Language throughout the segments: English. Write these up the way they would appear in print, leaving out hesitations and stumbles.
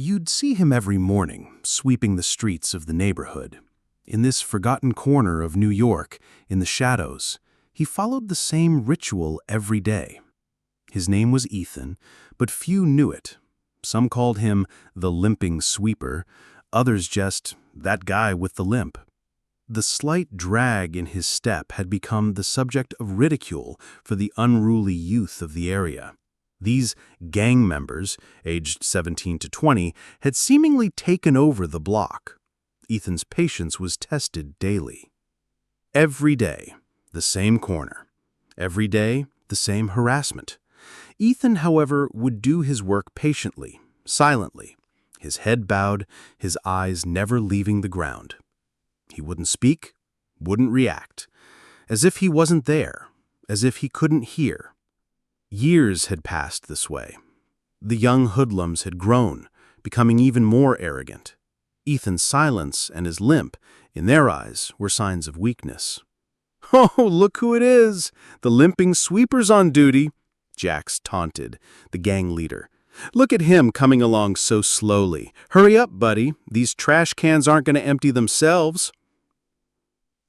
You'd see him every morning, sweeping the streets of the neighborhood. In this forgotten corner of New York, in the shadows, he followed the same ritual every day. His name was Ethan, but few knew it. Some called him the Limping Sweeper, others just that guy with the limp. The slight drag in his step had become the subject of ridicule for the unruly youth of the area. These gang members, aged 17 to 20, had seemingly taken over the block. Ethan's patience was tested daily. Every day, the same corner. Every day, the same harassment. Ethan, however, would do his work patiently, silently, his head bowed, his eyes never leaving the ground. He wouldn't speak, wouldn't react, as if he wasn't there, as if he couldn't hear. Years had passed this way. The young hoodlums had grown, becoming even more arrogant. Ethan's silence and his limp, in their eyes, were signs of weakness. "Oh, look who it is! The Limping Sweeper's on duty," Jax taunted, the gang leader. "Look at him coming along so slowly. Hurry up, buddy. These trash cans aren't going to empty themselves."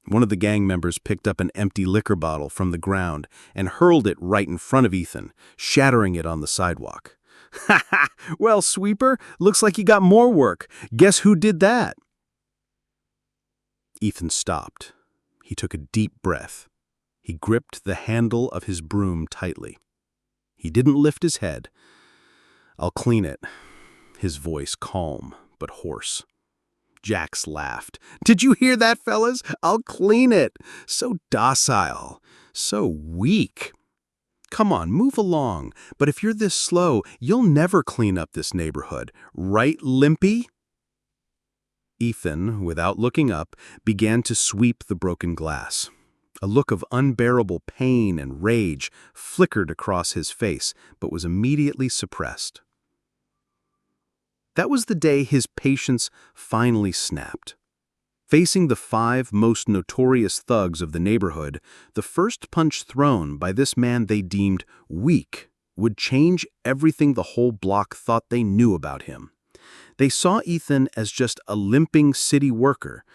One of the gang members picked up an empty liquor bottle from the ground and hurled it right in front of Ethan, shattering it on the sidewalk. "Ha ha! Well, Sweeper, looks like you got more work. Guess who did that?" Ethan stopped. He took a deep breath. He gripped the handle of his broom tightly. He didn't lift his head. "I'll clean it," his voice calm but hoarse. Jax laughed. "Did you hear that, fellas? I'll clean it. So docile. So weak. Come on, move along. But if you're this slow, you'll never clean up this neighborhood. Right, Limpy?" Ethan, without looking up, began to sweep the broken glass. A look of unbearable pain and rage flickered across his face, but was immediately suppressed. That was the day his patience finally snapped. Facing the 5 most notorious thugs of the neighborhood, the first punch thrown by this man they deemed weak would change everything the whole block thought they knew about him. They saw Ethan as just a limping city worker,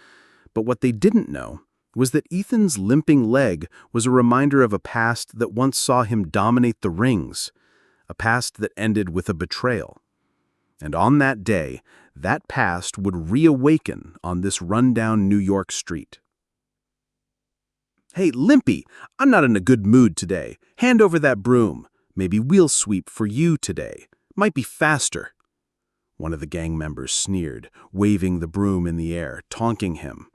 but what they didn't know was that Ethan's limping leg was a reminder of a past that once saw him dominate the rings, a past that ended with a betrayal. And on that day, that past would reawaken on this rundown New York street. "Hey, Limpy, I'm not in a good mood today. Hand over that broom. Maybe we'll sweep for you today. Might be faster." One of the gang members sneered, waving the broom in the air, taunting him.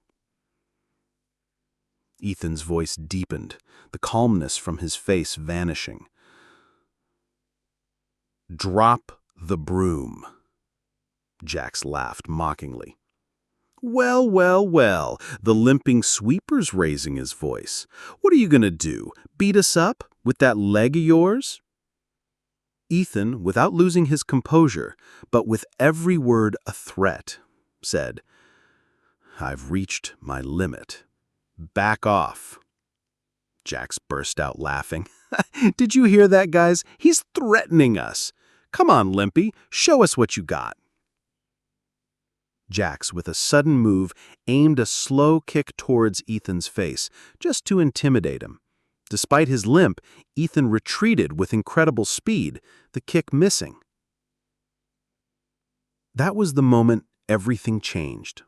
Ethan's voice deepened, the calmness from his face vanishing. "Drop the broom." Jax laughed mockingly. "Well, well, well, the Limping Sweeper's raising his voice. What are you going to do, beat us up with that leg of yours?" Ethan, without losing his composure, but with every word a threat, said, "I've reached my limit. Back off." Jax burst out laughing. "Did you hear that, guys? He's threatening us. Come on, Limpy, show us what you got." Jax, with a sudden move, aimed a slow kick towards Ethan's face, just to intimidate him. Despite his limp, Ethan retreated with incredible speed, the kick missing. That was the moment everything changed.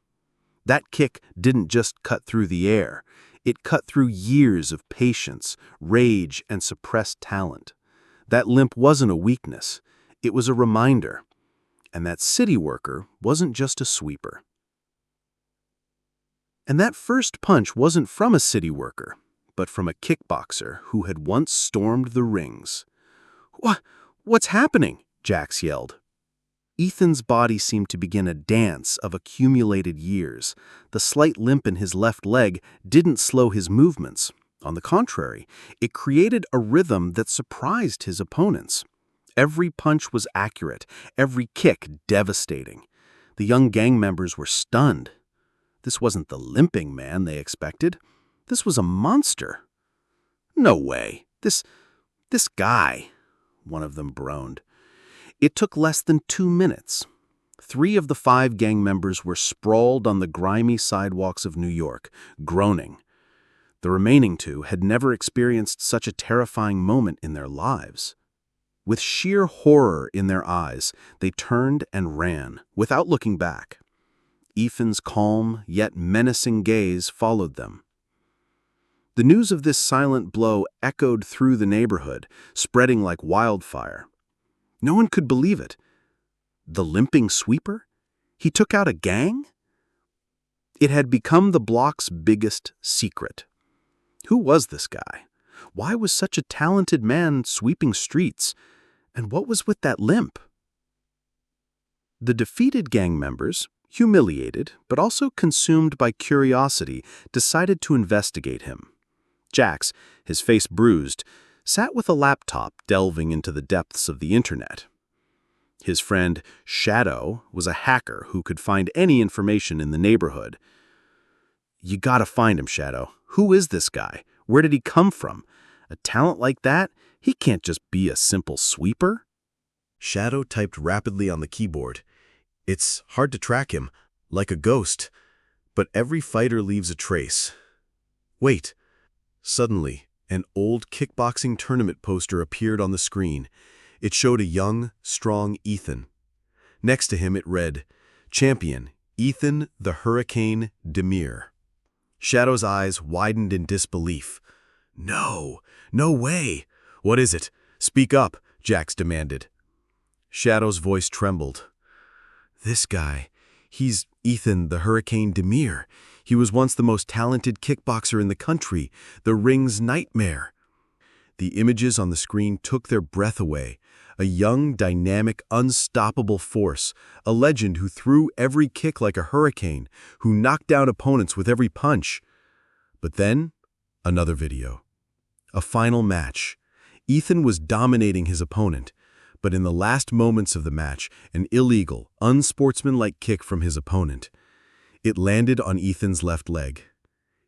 That kick didn't just cut through the air. It cut through years of patience, rage, and suppressed talent. That limp wasn't a weakness. It was a reminder. And that city worker wasn't just a sweeper. And that first punch wasn't from a city worker, but from a kickboxer who had once stormed the rings. What's happening?" Jax yelled. Ethan's body seemed to begin a dance of accumulated years. The slight limp in his left leg didn't slow his movements. On the contrary, it created a rhythm that surprised his opponents. Every punch was accurate, every kick devastating. The young gang members were stunned. This wasn't the limping man they expected. This was a monster. "No way. This guy," one of them groaned. It took less than 2 minutes. 3 of the 5 gang members were sprawled on the grimy sidewalks of New York, groaning. The remaining 2 had never experienced such a terrifying moment in their lives. With sheer horror in their eyes, they turned and ran, without looking back. Ethan's calm, yet menacing gaze followed them. The news of this silent blow echoed through the neighborhood, spreading like wildfire. No one could believe it. The Limping Sweeper? He took out a gang? It had become the block's biggest secret. Who was this guy? Why was such a talented man sweeping streets? And what was with that limp? The defeated gang members, humiliated but also consumed by curiosity, decided to investigate him. Jax, his face bruised, sat with a laptop delving into the depths of the internet. His friend, Shadow, was a hacker who could find any information in the neighborhood. "You gotta find him, Shadow. Who is this guy? Where did he come from? A talent like that? He can't just be a simple sweeper." Shadow typed rapidly on the keyboard. "It's hard to track him, like a ghost, but every fighter leaves a trace. Wait." Suddenly, an old kickboxing tournament poster appeared on the screen. It showed a young, strong Ethan. Next to him it read, "Champion, Ethan the Hurricane Demir." Shadow's eyes widened in disbelief. No way! What is it? Speak up, Jax demanded. Shadow's voice trembled. "This guy, he's Ethan the Hurricane Demir. He was once the most talented kickboxer in the country, the ring's nightmare." The images on the screen took their breath away. A young, dynamic, unstoppable force, a legend who threw every kick like a hurricane, who knocked down opponents with every punch. But then, another video. A final match. Ethan was dominating his opponent, but in the last moments of the match, an illegal, unsportsmanlike kick from his opponent. It landed on Ethan's left leg.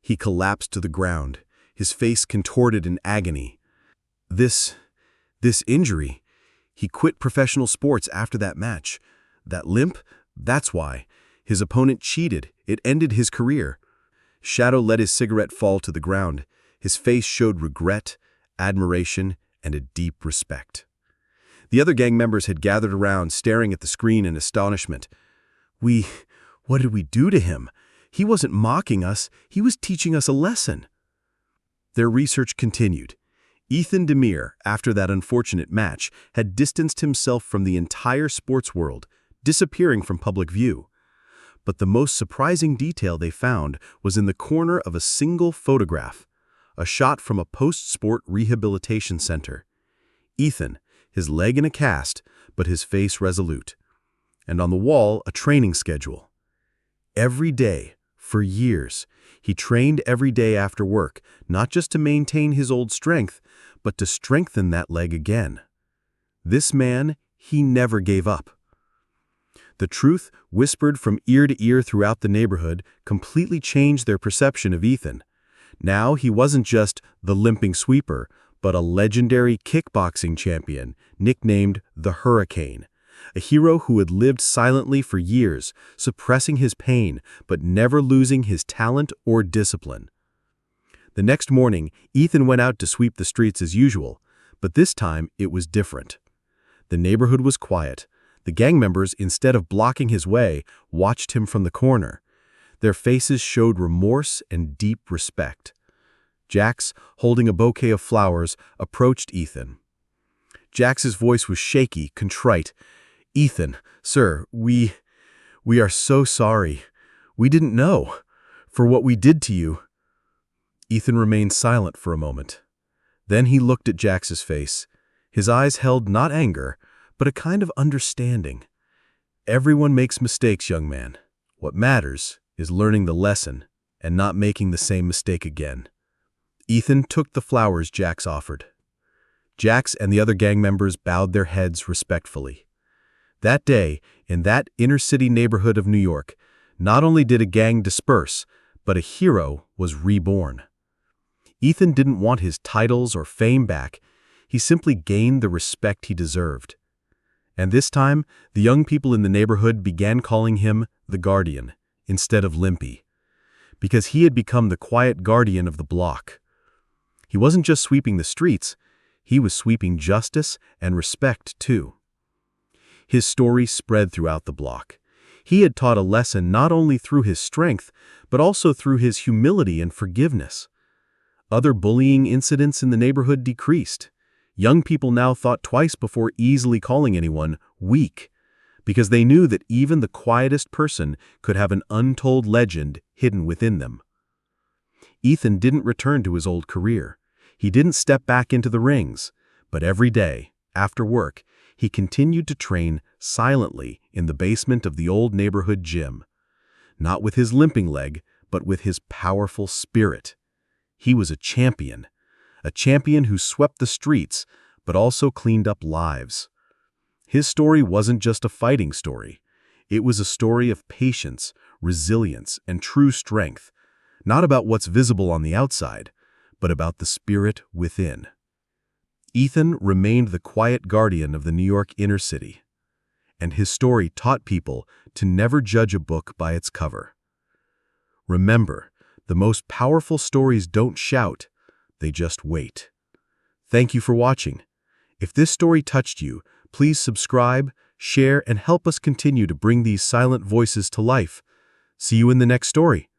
He collapsed to the ground, his face contorted in agony. This injury. He quit professional sports after that match. That limp? That's why. His opponent cheated. It ended his career. Shadow let his cigarette fall to the ground. His face showed regret, admiration, and a deep respect. The other gang members had gathered around, staring at the screen in astonishment. What did we do to him? He wasn't mocking us. He was teaching us a lesson." Their research continued. Ethan Demir, after that unfortunate match, had distanced himself from the entire sports world, disappearing from public view. But the most surprising detail they found was in the corner of a single photograph, a shot from a post-sport rehabilitation center. Ethan, his leg in a cast, but his face resolute. And on the wall, a training schedule. Every day, for years, he trained every day after work, not just to maintain his old strength, but to strengthen that leg again. This man, he never gave up. The truth, whispered from ear to ear throughout the neighborhood, completely changed their perception of Ethan. Now he wasn't just the Limping Sweeper, but a legendary kickboxing champion, nicknamed the Hurricane. A hero who had lived silently for years, suppressing his pain, but never losing his talent or discipline. The next morning, Ethan went out to sweep the streets as usual, but this time it was different. The neighborhood was quiet. The gang members, instead of blocking his way, watched him from the corner. Their faces showed remorse and deep respect. Jax, holding a bouquet of flowers, approached Ethan. Jax's voice was shaky, contrite. "Ethan, sir, we are so sorry. We didn't know. For what we did to you." Ethan remained silent for a moment. Then he looked at Jax's face. His eyes held not anger, but a kind of understanding. "Everyone makes mistakes, young man. What matters is learning the lesson and not making the same mistake again." Ethan took the flowers Jax offered. Jax and the other gang members bowed their heads respectfully. That day, in that inner-city neighborhood of New York, not only did a gang disperse, but a hero was reborn. Ethan didn't want his titles or fame back. He simply gained the respect he deserved. And this time, the young people in the neighborhood began calling him the Guardian instead of Limpy, because he had become the quiet guardian of the block. He wasn't just sweeping the streets, he was sweeping justice and respect too. His story spread throughout the block. He had taught a lesson not only through his strength, but also through his humility and forgiveness. Other bullying incidents in the neighborhood decreased. Young people now thought twice before easily calling anyone weak, because they knew that even the quietest person could have an untold legend hidden within them. Ethan didn't return to his old career. He didn't step back into the rings, but every day, after work, he continued to train silently in the basement of the old neighborhood gym. Not with his limping leg, but with his powerful spirit. He was a champion who swept the streets, but also cleaned up lives. His story wasn't just a fighting story. It was a story of patience, resilience, and true strength, not about what's visible on the outside, but about the spirit within. Ethan remained the quiet guardian of the New York inner city, and his story taught people to never judge a book by its cover. Remember, the most powerful stories don't shout, they just wait. Thank you for watching. If this story touched you, please subscribe, share, and help us continue to bring these silent voices to life. See you in the next story.